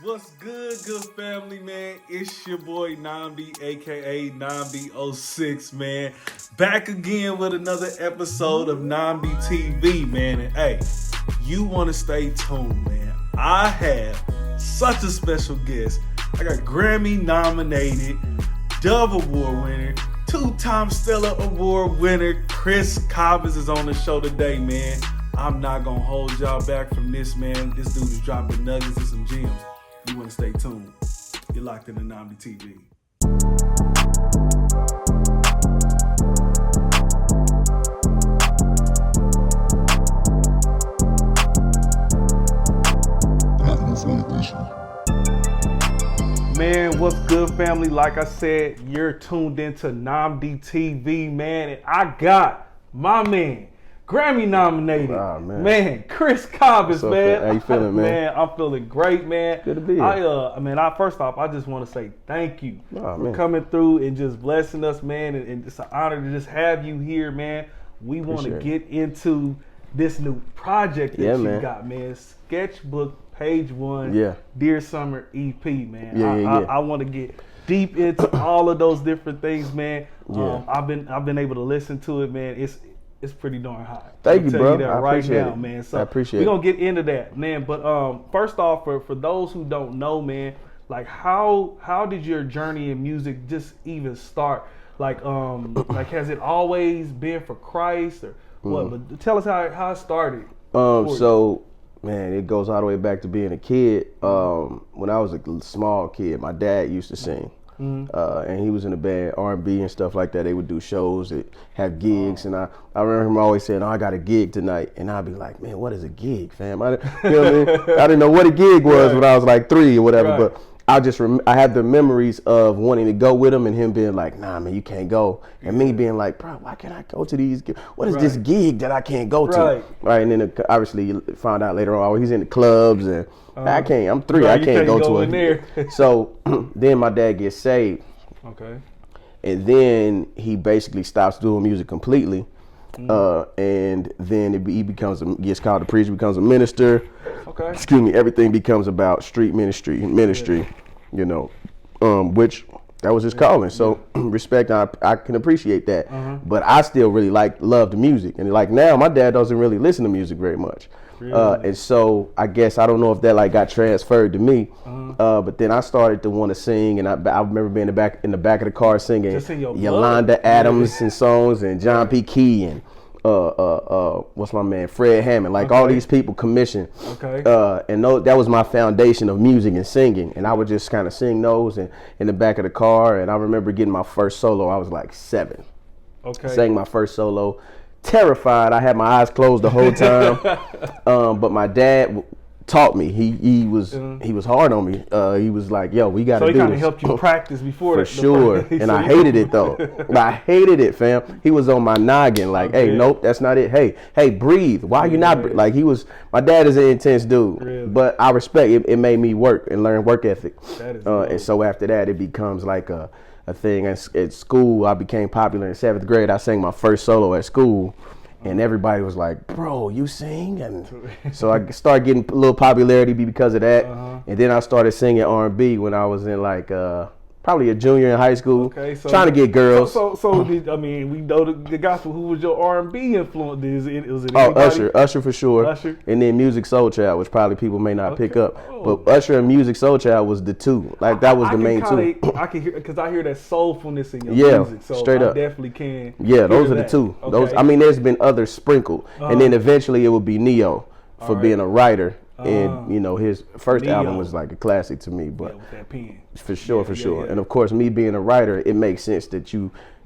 What's good family, man? It's your boy Nnamdi, aka NnamdiTV, man. Back again with another episode of NnamdiTV, man. And hey, you want to stay tuned, man. I have such a special guest. I got Grammy Nominated, Dove Award winner, two-time Stellar Award winner, Chris Cobbins is on the show today, man. I'm not gonna hold y'all back from this, man. This dude is dropping nuggets and some gems. You want to stay tuned. You're locked in the NnamdiTV. Man, what's good, family? Like I said, you're tuned into NnamdiTV, man. And I got my man, Grammy nominated, man, Chris Cobbins, man. How you feeling, man? Man, I'm feeling great, man. Good to be here. First off, I just want to say thank you for coming through and just blessing us, man. And it's an honor to just have you here, man. We want to get into this new project that you got, man. Sketchbook, page 1, Dear Summer EP, man. I want to get deep into all of those different things, man. I've been able to listen to it, man. It's pretty darn hot. Thank you, bro. I appreciate it, man. So I appreciate it. We're gonna get into that, man. But first off, for those who don't know, man, like how did your journey in music just even start? Like has it always been for Christ or what? But tell us how it started. So man, it goes all the way back to being a kid. When I was a small kid, my dad used to sing. And he was in a band, R&B and stuff like that. They would do shows, that have gigs, and I remember him always saying, "Oh, I got a gig tonight," and I'd be like, "Man, what is a gig, fam?" You know what I mean? I didn't know what a gig was when I was like 3 or whatever, but I had the memories of wanting to go with him and him being like, "Nah, man, you can't go," and me being like, "Bro, why can't I go to these gigs? What is this gig that I can't go to?" Right, and then obviously you found out later on, he's in the clubs and I can't. I'm 3. I can't go to it. There. So then my dad gets saved. Okay. And then he basically stops doing music completely. And then he gets called a preacher, becomes a minister. Okay. Excuse me. Everything becomes about street ministry, you know, which that was his calling. So respect, I can appreciate that. But I still really love the music. And like now, my dad doesn't really listen to music very much. Really? And so I guess I don't know if that got transferred to me, but then I started to want to sing, and I remember being in the back of the car singing Yolanda Adams and songs, and John P. Key, and what's my man, Fred Hammond, all these people commissioned. And that was my foundation of music and singing, and I would just kind of sing those in the back of the car. And I remember getting my first solo. I was like 7. Sang my first solo. Terrified. I had my eyes closed the whole time. But my dad taught me. He was hard on me. He was like, "Yo, we got to do this." So he kind of helped you practice before. For sure. And I hated it though. I hated it, fam. He was on my noggin, like, "Hey, nope, that's not it. Hey, breathe. Why you not?" Like my dad is an intense dude. Really? But I respect it. It made me work and learn work ethic. That is and so after that, it becomes like a thing. At school, I became popular in 7th grade. I sang my first solo at school, and everybody was like, "Bro, you sing?" And so I started getting a little popularity because of that. And then I started singing R&B when I was in probably a junior in high school, trying to get girls. We know the gospel. Who was your R&B influence? Was it Usher for sure. Usher? And then Music Soul Child, which probably people may not pick up. But Usher and Music Soul Child was the two. That was the main two. I can hear, because I hear that soulfulness in your music. So straight up. I definitely can. Yeah, those are the two. Okay. There's been others sprinkled. And then eventually it would be Neo for being a writer. And his first album was like a classic to me, but with that pen. For sure. And of course, me being a writer, it makes sense that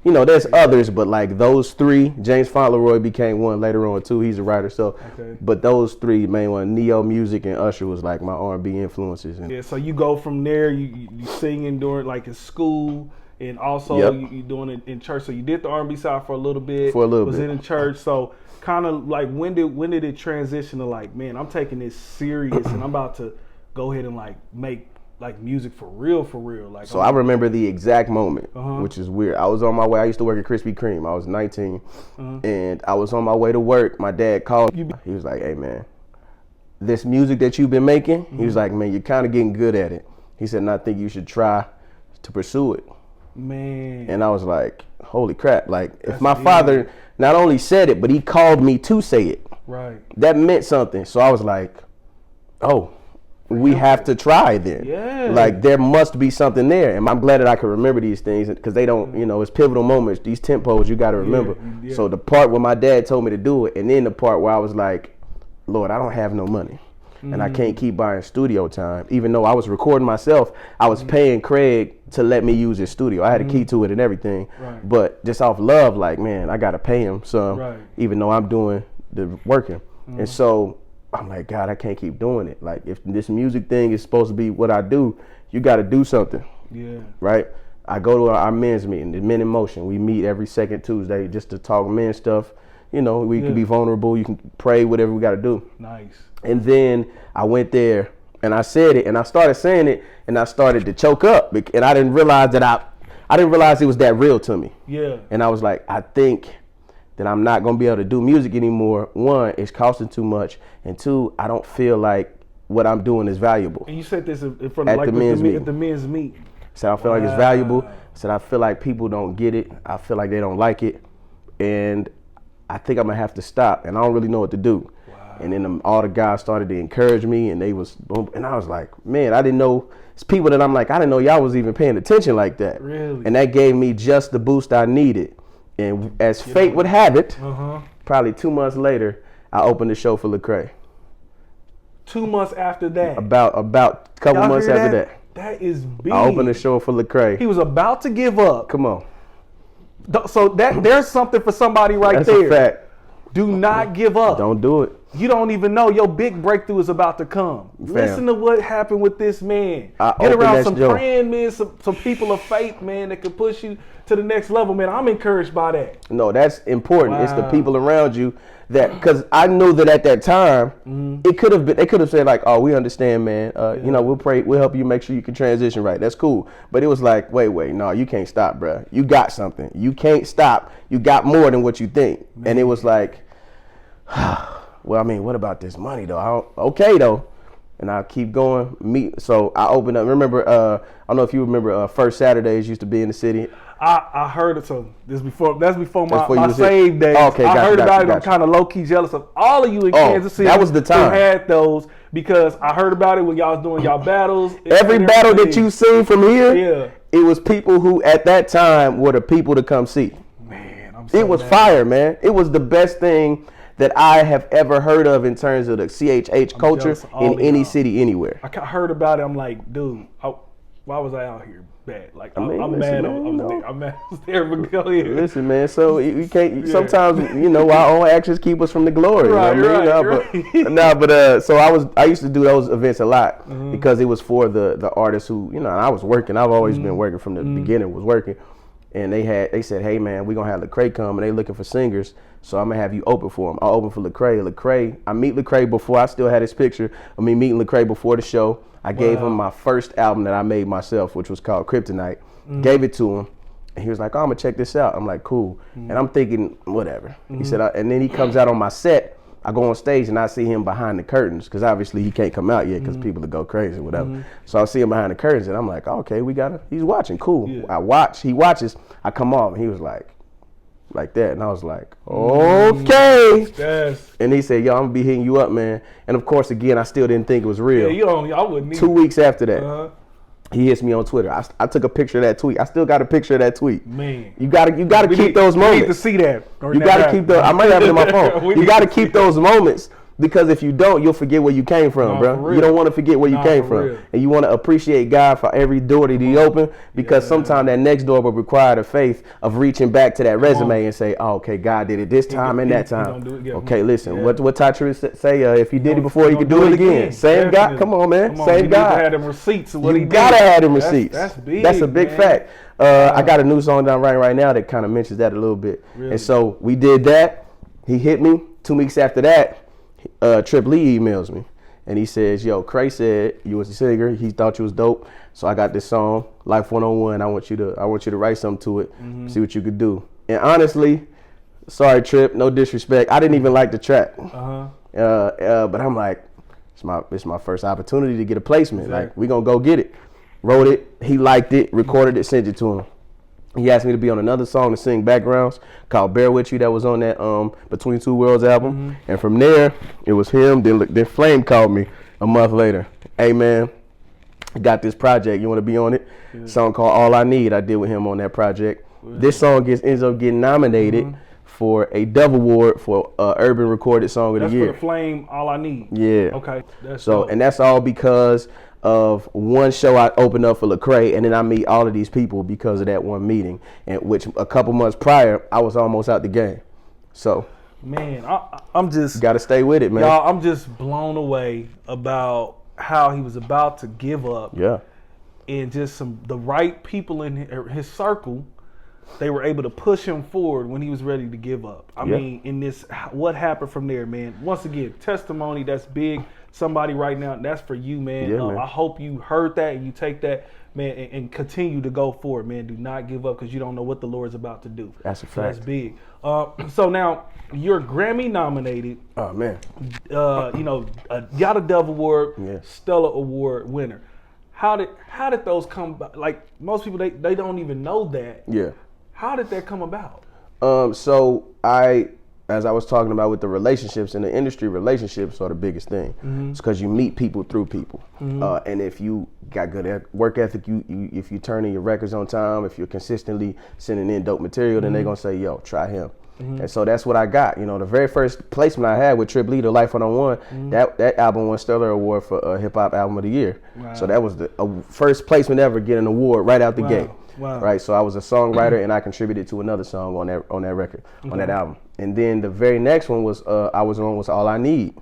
there's others, but those 3, James Fauntleroy became one later on too. He's a writer, so. But those 3 main one, Neo, Music, and Usher was like my R&B influences. And so you go from there, you singing during in school, and also you doing it in church. So you did the R&B side for a little bit. Was in church, so. Kind of when did it transition to man, I'm taking this serious and I'm about to go ahead and make music for real? So I remember the exact moment, which is weird. I was on my way. I used to work at Krispy Kreme. I was 19, and I was on my way to work. My dad called. He was like, "Hey man, this music that you've been making, he was like, man, you're kind of getting good at it. He said, and I think you should try to pursue it. Man. And I was like, holy crap. Like, if my father not only said it, but he called me to say it. Right. That meant something. So I was like, oh, we have to try then. Yeah. Like, there must be something there. And I'm glad that I can remember these things because they don't, you know, it's pivotal moments. These tempos you got to remember. Yeah. So the part where my dad told me to do it, and then the part where I was like, Lord, I don't have no money. And I can't keep buying studio time. Even though I was recording myself, I was paying Craig to let me use his studio. I had a key to it and everything. Right. But just off love, like, man, I got to pay him some, even though I'm doing the working. And so I'm like, God, I can't keep doing it. Like, if this music thing is supposed to be what I do, you got to do something. Yeah. Right? I go to our men's meeting, the Men in Motion. We meet every second Tuesday just to talk men stuff. You know, we can be vulnerable. You can pray, whatever we got to do. Nice. And then I went there and I said it and I started saying it and I started to choke up and I didn't realize that I didn't realize it was that real to me. Yeah. And I was like, I think that I'm not going to be able to do music anymore. One, it's costing too much. And two, I don't feel like what I'm doing is valuable. And you said this in front of at the men's meeting. At the men's meet. I said, I feel like it's valuable. I said, I feel like people don't get it. I feel like they don't like it. And I think I'm going to have to stop. And I don't really know what to do. And then all the guys started to encourage me, and they was, and I was like, man, I didn't know. It's people that I'm like, I didn't know y'all was even paying attention like that. Really? And that gave me just the boost I needed. And as fate would have it, probably 2 months later, I opened the show for Lecrae. 2 months after that. About a couple months after that. That is big. I opened the show for Lecrae. He was about to give up. Come on. So there's something for somebody right That's there. a fact. Do not give up. Don't do it. You don't even know your big breakthrough is about to come. Listen to what happened with this man. Get around some praying men, some people of faith, man, that can push you to the next level, man. I'm encouraged by that. No, that's important. It's the people around you that, because I knew that at that time, it could have been, they could have said like, oh, we understand, man. You know, we'll pray, we'll help you make sure you can transition right. That's cool. But it was like, wait, no, you can't stop, bro. You got something. You can't stop. You got more than what you think. Man. And it was like, well, I mean, what about this money though? Okay though, and I keep going. So I opened up. Remember, I don't know if you remember. First Saturdays used to be in the city. I heard it. So that's before my you save days. Okay, I heard about it. I'm kind of low key jealous of all of you in Kansas City. That was the time. Who had those, because I heard about it when y'all was doing y'all battles. Every battle that you seen from here, it was people who at that time were the people to come see. Man, I'm so it was fire, man. It was the best thing that I have ever heard of in terms of the CHH culture in any city anywhere. I heard about it. I'm like, dude, why was I out here bad? Like, I'm listen, mad. Man, I'm mad. I was there, but go ahead. Listen, man. So you can't. Sometimes you know our own actions keep us from the glory. Right, you know what I mean? So I used to do those events a lot because it was for the artists who, you know, I was working. I've always been working from the beginning. Was working. And they said, hey man, we're gonna have Lecrae come, and they looking for singers, so I'm gonna have you open for them. I'll open for Lecrae. I meet Lecrae before I still had his picture of me meeting Lecrae before the show. I gave him my first album that I made myself, which was called Kryptonite. Gave it to him, and he was like, oh, I'm gonna check this out. I'm like, cool. And I'm thinking, whatever. He said, and then he comes out on my set. I go on stage and I see him behind the curtains, because obviously he can't come out yet because people will go crazy or whatever. So I see him behind the curtains and I'm like, oh, okay, he's watching, cool. Yeah. He watches, I come off and he was like that. And I was like, okay. Yes. And he said, yo, I'm gonna be hitting you up, man. And of course, again, I still didn't think it was real. Yeah, I wouldn't either. 2 weeks after that, he hits me on Twitter. I took a picture of that tweet. I still got a picture of that tweet. Man, you gotta keep those moments. You need to see that. You gotta keep those. I might have it in my phone. You gotta keep those moments, because if you don't, you'll forget where you came from, bro. You don't want to forget where you came from, and you want to appreciate God for every door that He opened, because sometimes that next door will require the faith of reaching back to that resume and say, "Oh, okay, God did it this time and that time." Okay, listen, what Tatra say? If He did it before, He could do it again. Same God, come on, man, same God. You gotta have them receipts of what He did. You gotta have them receipts. That's big. That's a big fact. I got a new song down right now that kind of mentions that a little bit. And so we did that. He hit me 2 weeks after that. Trip Lee emails me and he says, yo, Cray said you was a singer, he thought you was dope, so I got this song, Life 101. I want you to write something to it, see what you could do. And honestly, sorry Trip, no disrespect, I didn't even like the track, but I'm like, It's my first opportunity to get a placement. Exactly. Like, we gonna go get it. Wrote it, he liked it, recorded it, sent it to him. He asked me to be on another song to sing backgrounds called Bear With You that was on that Between Two Worlds album. And from there, it was him. Then Flame called me a month later. Hey man, I got this project. You want to be on it? Song called All I Need. I did with him on that project. This song ends up getting nominated for a Dove Award for Urban Recorded Song of the Year. That's for the Flame, All I Need. Yeah. Okay. And that's all because of one show I opened up for Lecrae, and then I meet all of these people because of that one meeting, and which a couple months prior I was almost out the game. So, man, I'm just gotta stay with it, man. Y'all, I'm just blown away about how he was about to give up. Yeah, and just the right people in his circle, they were able to push him forward when he was ready to give up. I mean, in this, what happened from there, man? Once again, testimony, that's big. Somebody right now, that's for you, man. Yeah, man. I hope you heard that and you take that, man, and continue to go forward, man. Do not give up because you don't know what the Lord's about to do. That's a fact. So that's big. So now you're Grammy nominated. Oh man. Got a Dove Award, Stellar Award winner. How did those come about? Like, most people, they don't even know that. Yeah. How did that come about? So as I was talking about with the relationships in the industry, relationships are the biggest thing. It's because you meet people through people. And if you got good work ethic, if you turn in your records on time, if you're consistently sending in dope material, then they're going to say, yo, try him. And so that's what I got. You know, the very first placement I had with Trip Lee, The Life 101, that album won Stellar Award for Hip Hop Album of the Year. Wow. So that was the first placement ever, get an award right out the gate. Wow. Right, so I was a songwriter and I contributed to another song on that record, on that album. And then the very next one was was All I Need,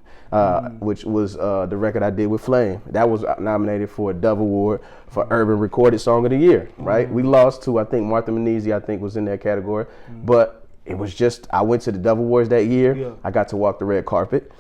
which was the record I did with Flame. That was nominated for a Dove Award for Urban Recorded Song of the Year. Right, we lost to, I think, Martha Menezes, I think, was in that category, but it was just, I went to the Dove Awards that year. Yeah. I got to walk the red carpet,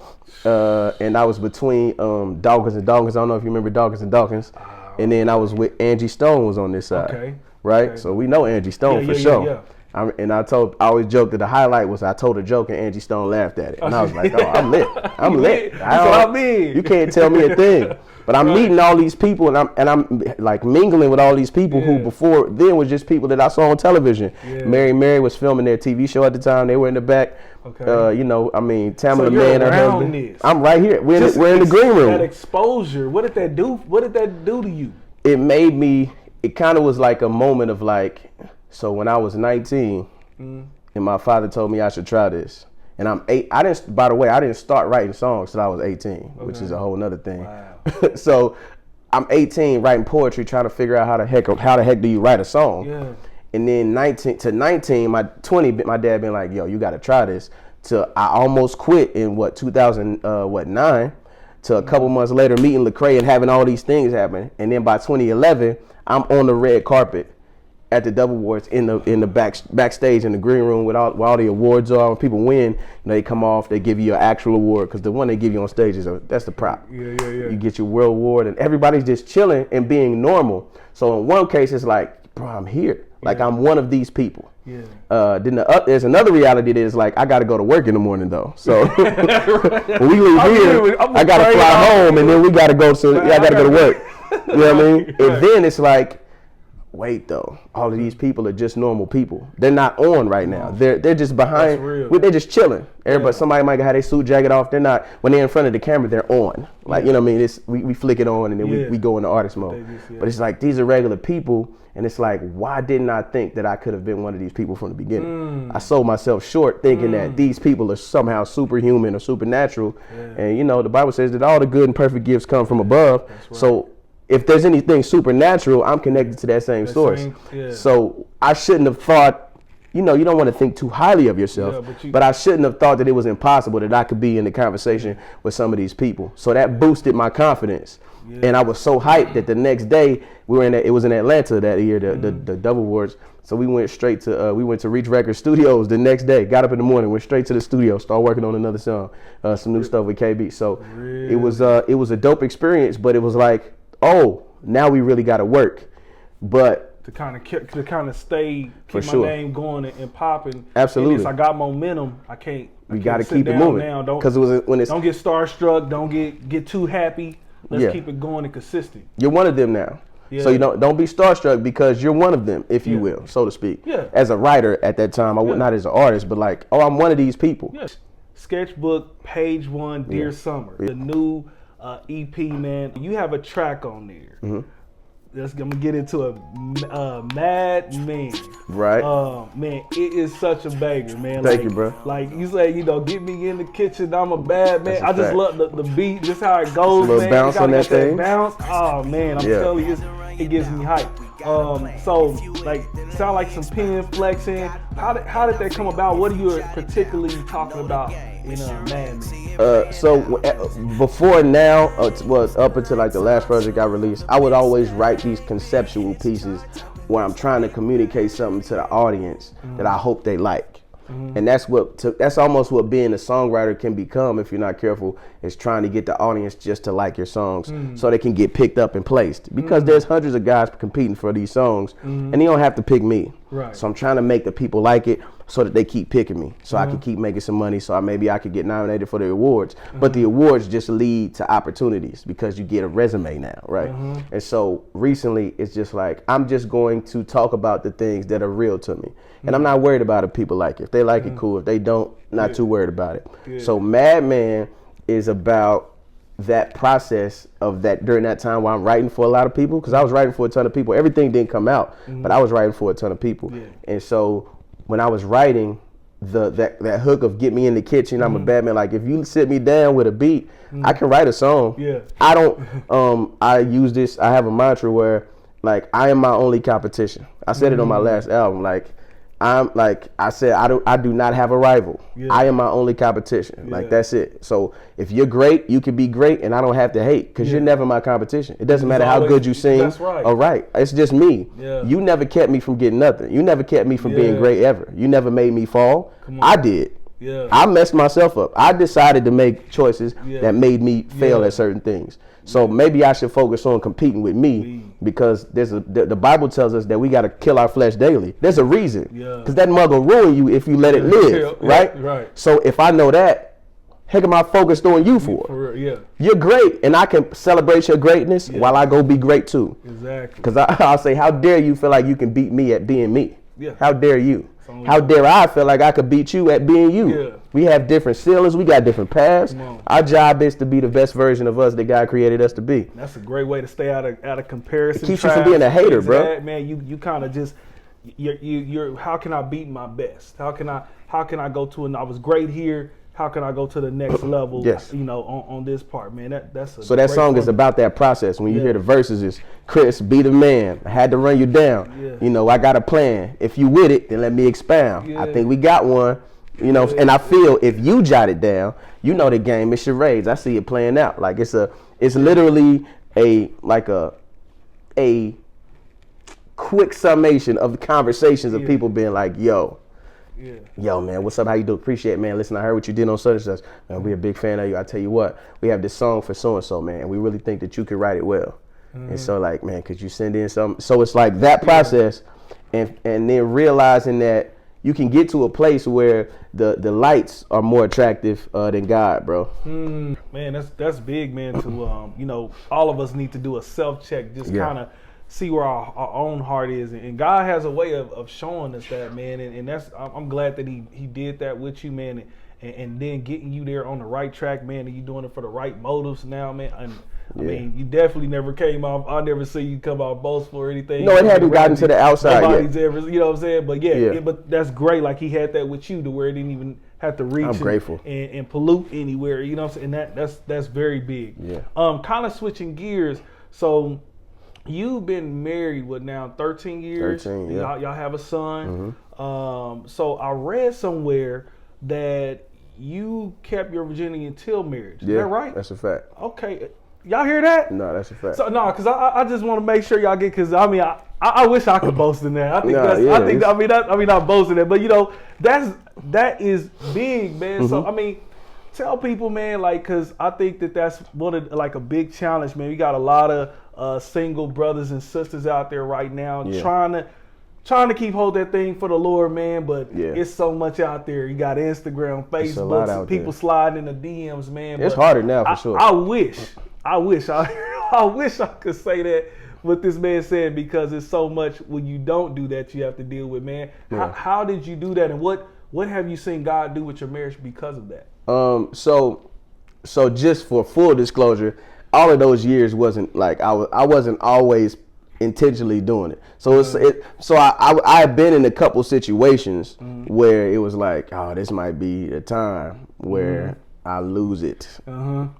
and I was between Dawkins and Dawkins. I don't know if you remember Dawkins and Dawkins, and then I was with Angie Stone was on this side. Okay. Right, okay. So we know Angie Stone for sure. Yeah. I always joked that the highlight was I told a joke and Angie Stone laughed at it, and I was like, "Oh, I'm lit. I'm lit. That's what I mean. You can't tell me a thing." But I'm meeting all these people, and I'm like mingling with all these people who before then was just people that I saw on television. Yeah. Mary was filming their TV show at the time. They were in the back. Okay. Tamala Mann, her husband. This. I'm right here. We're in the green room. That exposure. What did that do? What did that do to you? It made me. It kind of was like a moment of like, so when I was 19 and my father told me I should try this, and I'm 8. I didn't start writing songs till I was 18, which is a whole nother thing. Wow. So I'm 18 writing poetry, trying to figure out how the heck do you write a song? Yeah. And then 19 to 19, my dad been like, yo, you got to try this. Till I almost quit in 2009. To a couple months later, meeting Lecrae and having all these things happen, and then by 2011. I'm on the red carpet at the Dove Awards in the backstage in the green room with all the awards are. When people win, they come off, they give you an actual award, because the one they give you on stage that's the prop. Yeah. You get your world award, and everybody's just chilling and being normal. So in one case, it's like, bro, I'm here. Like, I'm one of these people. Yeah. Then there's another reality that is like, I got to go to work in the morning though. So when we leave here, I got to fly home, and then we got to go. I got to go to work. You know what I mean? And then it's like, wait though, all of these people are just normal people. They're not on right now. They're just behind. They're just chilling. Everybody, somebody might have their suit jacket off. They're not. When they're in front of the camera, they're on. Like, you know what I mean? We flick it on and then we go into artist mode. But it's like, these are regular people, and it's like, why didn't I think that I could have been one of these people from the beginning? I sold myself short thinking that these people are somehow superhuman or supernatural. And the Bible says that all the good and perfect gifts come from above. Right. So if there's anything supernatural, I'm connected to that same source. So I shouldn't have thought, you don't want to think too highly of yourself, but I shouldn't have thought that it was impossible that I could be in the conversation with some of these people. So that boosted my confidence. And I was so hyped that the next day it was in Atlanta that year, the Dove Awards. So we went straight to Reach Records Studios the next day. Got up in the morning, went straight to the studio, started working on another song, some new stuff with KB. So it was a dope experience, but it was like, oh, now we really got to work. But kind of stay keep For my sure. name going and popping. Absolutely. And I got momentum. I can't. We got to sit keep it down moving. now. Because Don't get starstruck. Don't get too happy. Let's Yeah. keep it going and consistent. You're one of them now. Yeah. So you don't be starstruck because you're one of them, if you will, so to speak. Yeah. As a writer at that time, I would not as an artist, but like, oh, I'm one of these people. Yes. Sketchbook, page 1, Dear Summer, the new EP, man. You have a track on there. Mm-hmm. I'm gonna get into a Mad Man. Right. Man, it is such a banger, man. Thank you, bro. Like you say, get me in the kitchen. I'm a bad man. That's a I just fact. love the beat, just how it goes, Little man. bounce on that thing. Bounce. Oh man, I'm telling you, it gives me hype. So like, sound like some pen flexing. How did that come about? What are you particularly talking about in Mad Man? Before now, was up until like the last project I released, I would always write these conceptual pieces where I'm trying to communicate something to the audience that I hope they like. And that's almost what being a songwriter can become if you're not careful, is trying to get the audience just to like your songs so they can get picked up and placed. Because there's hundreds of guys competing for these songs and you don't have to pick me. Right. So I'm trying to make the people like it so that they keep picking me, so I can keep making some money, so maybe I could get nominated for the awards. But the awards just lead to opportunities because you get a resume now, right? And so recently it's just like, I'm just going to talk about the things that are real to me. And I'm not worried about if people like it. If they like it, cool. If they don't, not too worried about it. So Mad Man is about that process of that during that time while I'm writing for a lot of people, because I was writing for a ton of people. Everything didn't come out, but I was writing for a ton of people. And so when I was writing that hook of get me in the kitchen, I'm a bad man. Like, if you sit me down with a beat, I can write a song. I don't, I use this, I have a mantra where like, I am my only competition. I said it on my last album. I said, I do not have a rival. I am my only competition. Like, that's it. So if you're great, you can be great, and I don't have to hate, because you're never my competition. It doesn't matter how good you sing. That's right. All right. It's just me. You never kept me from getting nothing. You never kept me from being great ever. You never made me fall. I did. I messed myself up. I decided to make choices that made me fail at certain things. So maybe I should focus on competing with me, because the Bible tells us that we got to kill our flesh daily. There's a reason, because that mug will ruin you if you let it live, right? So if I know that, heck am I focused on you for? You're great, and I can celebrate your greatness while I go be great too. Exactly. Because I'll say, how dare you feel like you can beat me at being me? How dare you? How dare I feel like I could beat you at being you? We have different ceilings. We got different paths. Our job is to be the best version of us that God created us to be. That's a great way to stay out of comparison. It keeps you from being a hater, bro. Man, you kind of just you're. How can I beat my best? How can I go to I was great here. How can I go to the next level? On this part, man. So that song is about that process. When you hear the verses, is Chris, be the man. I had to run you down. I got a plan. If you with it, then let me expound. I think we got one. And I feel if you jot it down, the game is charades. I see it playing out. Like it's literally a quick summation of the conversations of people being like, yo, man, what's up? How you do? Appreciate it, man. Listen, I heard what you did on such and such. Man, we a big fan of you. I tell you what, we have this song for so and so, man. We really think that you could write it well. And so, like, man, could you send in something? So it's like that process, and then realizing that you can get to a place where the lights are more attractive than God, bro. Man, that's big, man. To all of us need to do a self check, just kind of see where our own heart is, and God has a way of showing us that, man. And that's I'm glad that he did that with you, man, and then getting you there on the right track, man. And you doing it for the right motives now, man. And I mean, you definitely never came off. I never see you come out boastful or anything. No, it hadn't gotten to the outside Nobody's ever, you know what I'm saying? But but that's great. Like, he had that with you to where it didn't even have to reach. I'm grateful. And pollute anywhere. You know what I'm saying? And that's very big. Kind of switching gears. So you've been married now 13 years. 13. Y'all have a son. So I read somewhere that you kept your virginity until marriage. Is that right? That's a fact. Okay. Y'all hear that? No, that's a fact. So no, because I just want to make sure y'all get, because I mean I wish I could boast in that. I think not boasting that, but that is big, man. So I mean, tell people, man, like, because I think that's one of like a big challenge, man. We got a lot of single brothers and sisters out there right now Yeah. trying to keep hold that thing for the Lord, man, but Yeah. it's so much out there. You got Instagram, It's a lot Facebook, out people there. sliding in the DMs, man. It's but harder now for sure. I wish I wish I could say that what this man said, because it's so much when you don't do that you have to deal with, man. Yeah. How did you do that, and what have you seen God do with your marriage because of that? So just for full disclosure, all of those years wasn't like I wasn't always intentionally doing it. So I have been in a couple situations where it was like, oh, this might be a time where I lose it.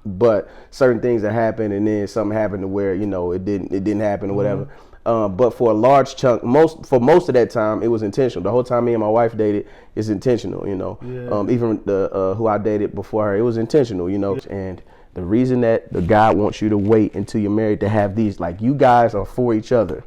But certain things that happened, and then something happened to where, you know, it didn't happen or whatever. But for a large chunk, most of that time, it was intentional. The whole time me and my wife dated, it's intentional, you know. Yeah. Even the who I dated before her, it was intentional, you know. And the reason that the God wants you to wait until you're married to have these, like, you guys are for each other.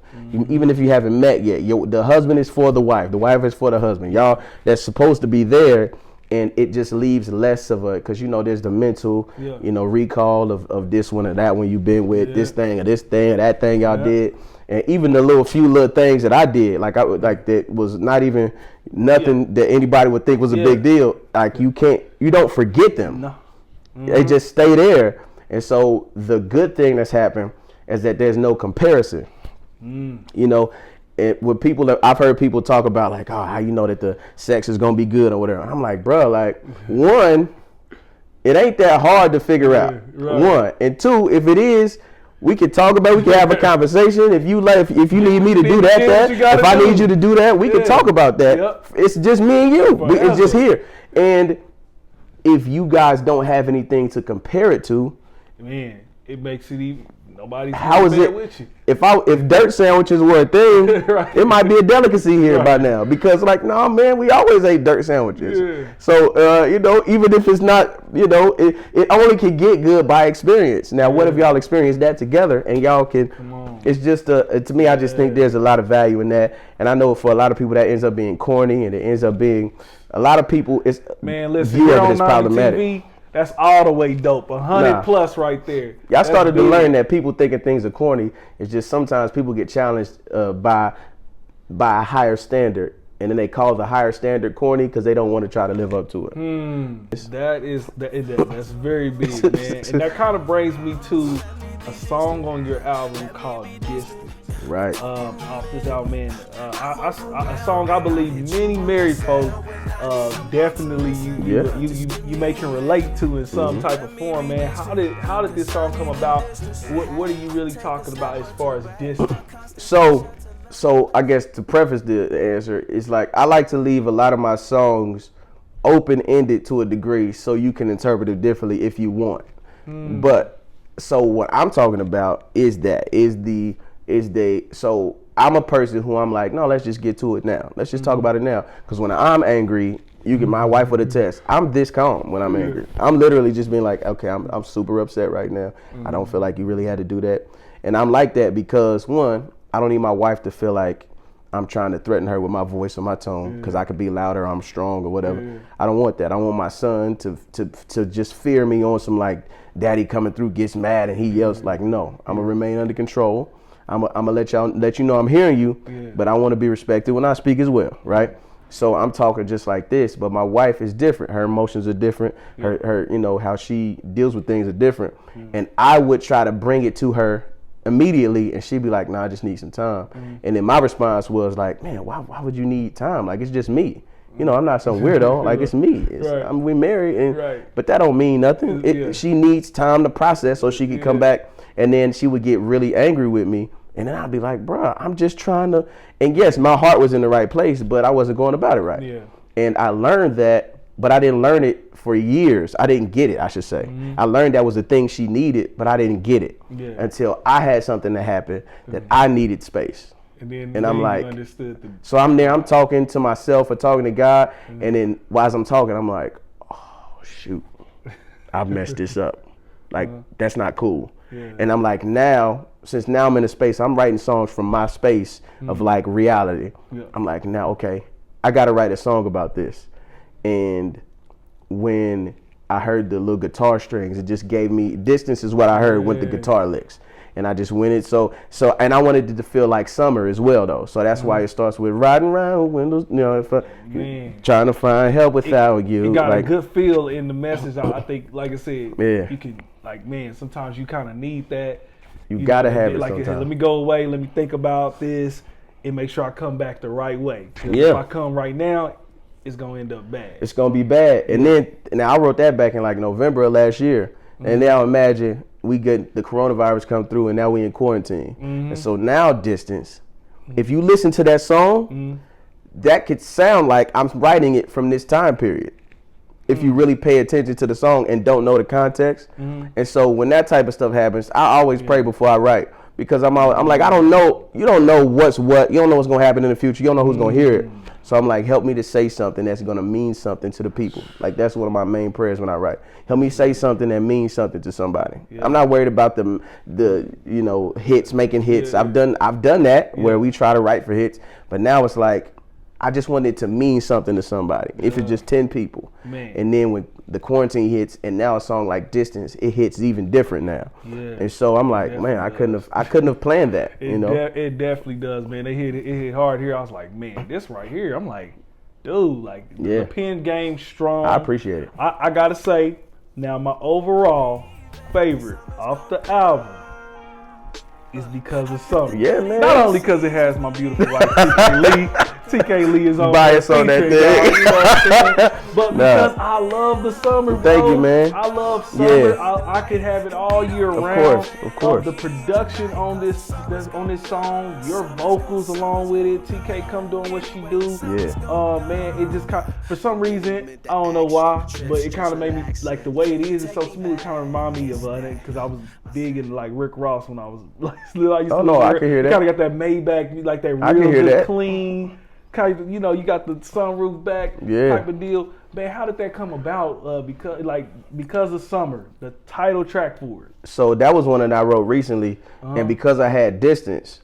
Even if you haven't met yet, the husband is for the wife is for the husband. Y'all, that's supposed to be there. And it just leaves less of a, because, you know, there's the mental, you know, recall of this one or that one you've been with, this thing or that thing y'all did. And even the few little things that I did, like that was not even nothing that anybody would think was a big deal. Like, you don't forget them. No. They just stay there. And so the good thing that's happened is that there's no comparison. You know, with people, I've heard people talk about, like, oh, how you know that the sex is gonna be good or whatever. I'm like, bro, like, one, it ain't that hard to figure out. Right. One, and two, if it is, we can talk about it. We can have a conversation. If you need me to do that, if I need you to do that, we can talk about that. Yep. It's just me and you. It's just here. And if you guys don't have anything to compare it to, man, it makes it even. Nobody's how is it with you. If dirt sandwiches were a thing, right. It might be a delicacy here by now, because, like, no, man, we always ate dirt sandwiches. Yeah. So you know, even if it's not, you know, it only can get good by experience. Now, what if y'all experience that together and y'all can? It's just to me, I just think there's a lot of value in that, and I know for a lot of people that ends up being corny, and it ends up being a lot of people. It's view of it as problematic. NnamdiTV, that's all the way dope. 100 plus right there. Yeah, I started to learn that people thinking things are corny. It's just sometimes people get challenged by a higher standard, and then they call the higher standard corny because they don't want to try to live up to it. That's very big, man. And that kind of brings me to a song on your album called Distant. Right. Off this album, man. A song I believe many married folks definitely you may can relate to in some type of form, man. How did this song come about? What are you really talking about as far as distant? So I guess to preface the answer, it's like I like to leave a lot of my songs open-ended to a degree, so you can interpret it differently if you want. But so what I'm talking about so I'm a person who I'm like, no, let's just get to it now. Let's just talk about it now. Because when I'm angry, you get my wife with a test. I'm this calm when I'm angry. I'm literally just being like, okay, I'm super upset right now. I don't feel like you really had to do that. And I'm like that because, one, I don't need my wife to feel like I'm trying to threaten her with my voice or my tone, because I could be louder, I'm strong or whatever. I don't want that. I want my son to just fear me on some, like, daddy coming through gets mad and he yells. Like, no, I'm gonna remain under control. I'm gonna let you know I'm hearing you, but I want to be respected when I speak as well, right? So I'm talking just like this, but my wife is different. Her emotions are different. Her you know, how she deals with things are different. And I would try to bring it to her immediately, and she'd be like, nah, I just need some time. And then my response was like, man, why would you need time? Like, it's just me. You know, I'm not some weirdo. Like, it's me. We married, and but that don't mean nothing. She needs time to process so she can come back, and then she would get really angry with me, and then I'd be like, bruh, I'm just trying to. And yes, my heart was in the right place, but I wasn't going about it right. And I learned that, but I didn't learn it for years. I didn't get it, I should say. I learned that was the thing she needed, but I didn't get it until I had something that happened that I needed space. And I'm like, so I'm there, I'm talking to myself or talking to God, and then while I'm talking, I'm like, oh, shoot, I've messed this up. Like, that's not cool. And I'm like, since now I'm in a space, I'm writing songs from my space of, like, reality. I'm like, now, okay, I got to write a song about this. And when I heard the little guitar strings, it just gave me, distance is what I heard with the guitar licks. and I just went it. So and I wanted it to feel like summer as well though. So that's why it starts with riding around with windows, you know, trying to find help without you. It got like, a good feel in the message. I think, like I said, yeah. you can, like, man, sometimes you kind of need that. You gotta have it like, sometimes. Let me go away. Let me think about this and make sure I come back the right way. Yeah. If I come right now, it's gonna end up bad. It's gonna be bad. And then I wrote that back in like November of last year. And now imagine we get the coronavirus come through and now we in quarantine. And so now distance. If you listen to that song, that could sound like I'm writing it from this time period. If you really pay attention to the song and don't know the context. And so when that type of stuff happens, I always pray before I write. Because I'm like, I don't know, you don't know what's what, you don't know what's gonna happen in the future, you don't know who's gonna hear it. So I'm like, help me to say something that's gonna mean something to the people. Like that's one of my main prayers when I write. Help me say something that means something to somebody. I'm not worried about the you know, hits, making hits. I've done that where we try to write for hits, but now it's like, I just want it to mean something to somebody. If it's just 10 people. And then when the quarantine hits and now a song like Distance, it hits even different now. And so I'm like, man, I couldn't have planned that. You know? It definitely does, man. It hit hard here. I was like, man, this right here. I'm like, dude, like the pen game strong. I appreciate it. I gotta say, now my overall favorite off the album is Because of Summer. Yeah, man. Not only because it has my beautiful wife, TK Lee. TK Lee is on bias on that thing. You know what I'm saying? But because I love the summer, bro. Thank you, man. I love summer. I could have it all year round. Of course. The production on this song, your vocals along with it, TK come doing what she do. Yeah. Man, it just kind of, for some reason, I don't know why, but it kind of made me, like the way it is, it's so smooth. It kind of remind me of it because I was big into like Rick Ross when I was like little. I can hear that. Kind of got that Maybach, like that real good, clean. Kind of, you know, you got the sunroof back type of deal. Man, how did that come about? Because of Summer, the title track for it. So that was one that I wrote recently, and because I had Distance,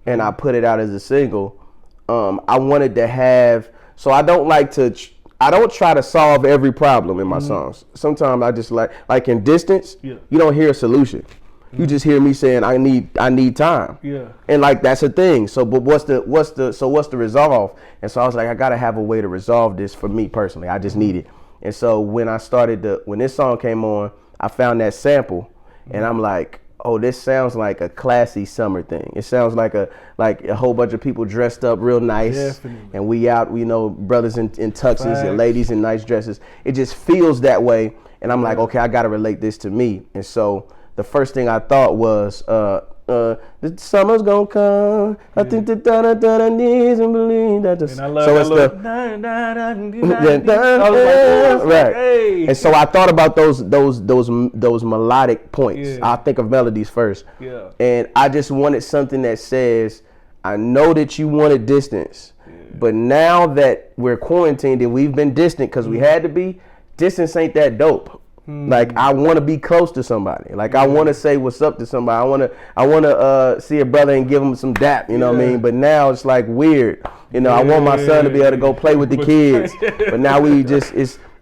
and I put it out as a single, I wanted to have. So I don't try to solve every problem in my songs. Sometimes I just like in Distance, you don't hear a solution. You just hear me saying I need time. And like that's a thing. So but what's the resolve? And so I was like, I gotta have a way to resolve this for me personally. I just need it. And so when this song came on, I found that sample and I'm like, oh, this sounds like a classy summer thing. It sounds like a whole bunch of people dressed up real nice. And we out, you know, brothers in tuxes and ladies in nice dresses. It just feels that way. And I'm like, okay, I gotta relate this to me. And so the first thing I thought was, the summer's gonna come. I think the da needs and believe that. And I love right. Hey. And so I thought about those melodic points. I think of melodies first. And I just wanted something that says, I know that you wanted distance, but now that we're quarantined and we've been distant because we had to be, distance ain't that dope. Like I want to be close to somebody. Like I want to say what's up to somebody. I want to see a brother and give him some dap. You know what I mean? But now it's like weird. You know, I want my son to be able to go play with the kids. But now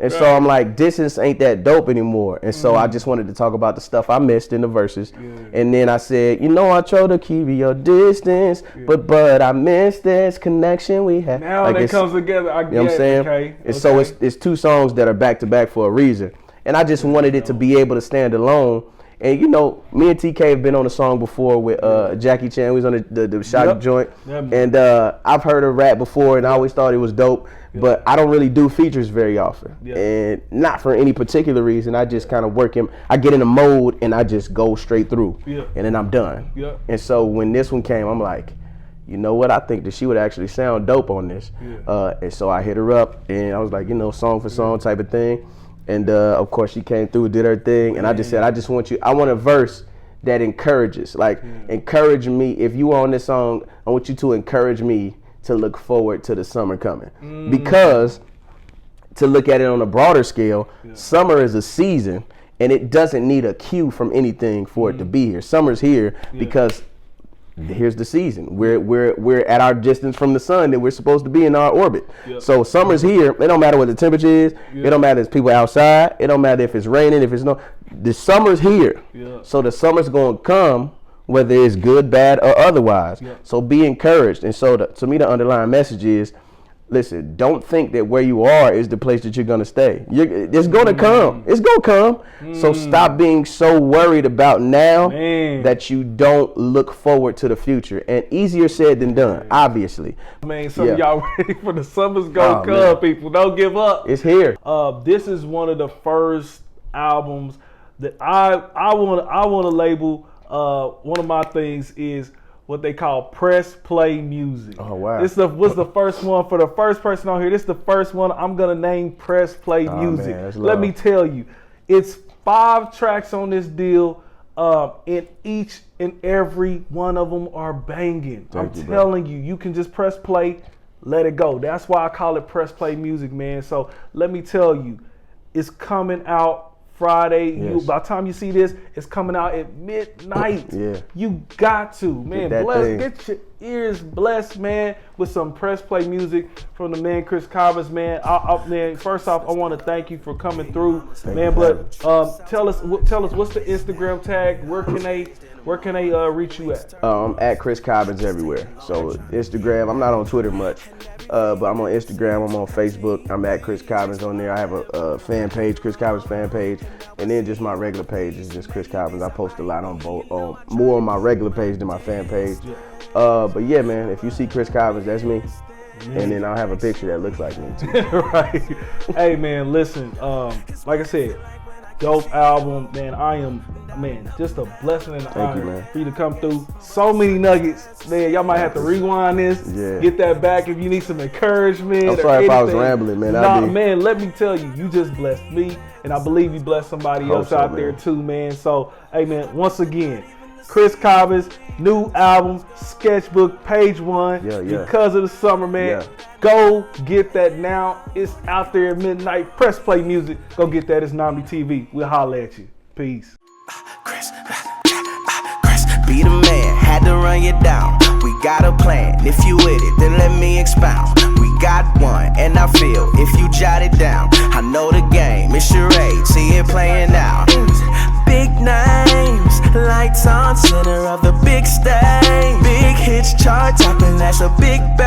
so I'm like, distance ain't that dope anymore. And so I just wanted to talk about the stuff I missed in the verses. And then I said, you know, I tried to keep your distance, but I missed this connection we had. Now like it comes together. You know what I'm saying? And so it's two songs that are back to back for a reason. And I just wanted it to be able to stand alone. And you know, me and TK have been on a song before with Jackie Chan. We was on the Shotty joint. And I've heard her rap before and I always thought it was dope. But I don't really do features very often. And not for any particular reason. I just kind of work him. I get in a mode and I just go straight through. And then I'm done. And so when this one came, I'm like, you know what? I think that she would actually sound dope on this. And so I hit her up and I was like, you know, song for song type of thing. And of course she came through, did her thing, and I just said, I want a verse that encourages, encourage me. If you are on this song, I want you to encourage me to look forward to the summer coming. Because to look at it on a broader scale, summer is a season and it doesn't need a cue from anything for it to be here. Summer's here because here's the season. We're at our distance from the sun that we're supposed to be in our orbit. So summer's here. It don't matter what the temperature is. It don't matter if people outside. It don't matter if it's raining, if it's no. The summer's here. So the summer's gonna come whether it's good, bad, or otherwise. So be encouraged. And so to me, the underlying message is, listen, don't think that where you are is the place that you're going to stay. It's going to come. It's going to come. So stop being so worried about now that you don't look forward to the future. And easier said than done, obviously. Man, some of y'all ready for the summer's going to come, people. Don't give up. It's here. This is one of the first albums that I want to label. One of my things is what they call press play music. Oh wow! This was the first one for the first person on here. This is the first one I'm gonna name press play music. Man, let me tell you, it's 5 tracks on this deal, and each and every one of them are banging. I'm telling you, you can just press play, let it go. That's why I call it press play music, man. So let me tell you, it's coming out Friday. By the time you see this, it's coming out at midnight. You got to, man. Get your ears blessed, man, with some press play music from the man Chris Cobbins, man. Man, first off, I want to thank you for coming through, man. But tell us what's the Instagram tag? Where can they reach you at? I'm at Chris Cobbins everywhere. So Instagram. I'm not on Twitter much, but I'm on Instagram. I'm on Facebook. I'm at Chris Cobbins on there. I have a fan page, Chris Cobbins fan page, and then just my regular page is just Chris Cobbins. I post a lot on both, more on my regular page than my fan page. But yeah, man, if you see Chris Cobbins, that's me. And then I'll have a picture that looks like me too. Right. Hey man, listen, like I said, dope album, man. Just a blessing and an honor for you to come through. So many nuggets, man. Y'all might have to rewind this, get that back if you need some encouragement. I'm sorry if I was rambling, man. Man, let me tell you, you just blessed me, and I believe you blessed somebody else out there too, man. So, hey man, once again, Chris Cobbins, new album, Sketchbook, page 1, Because of the Summer, man. Go get that now. It's out there at midnight. Press play music. Go get that. It's NnamdiTV. We'll holler at you. Peace. Chris, be the man. Had to run you down. We got a plan. If you with it, then let me expound. We got one, and I feel if you jot it down. I know the game. It's charade. See it playing out. Big names, lights on, center of the big stage. Big hits chart topping, that's a big bang.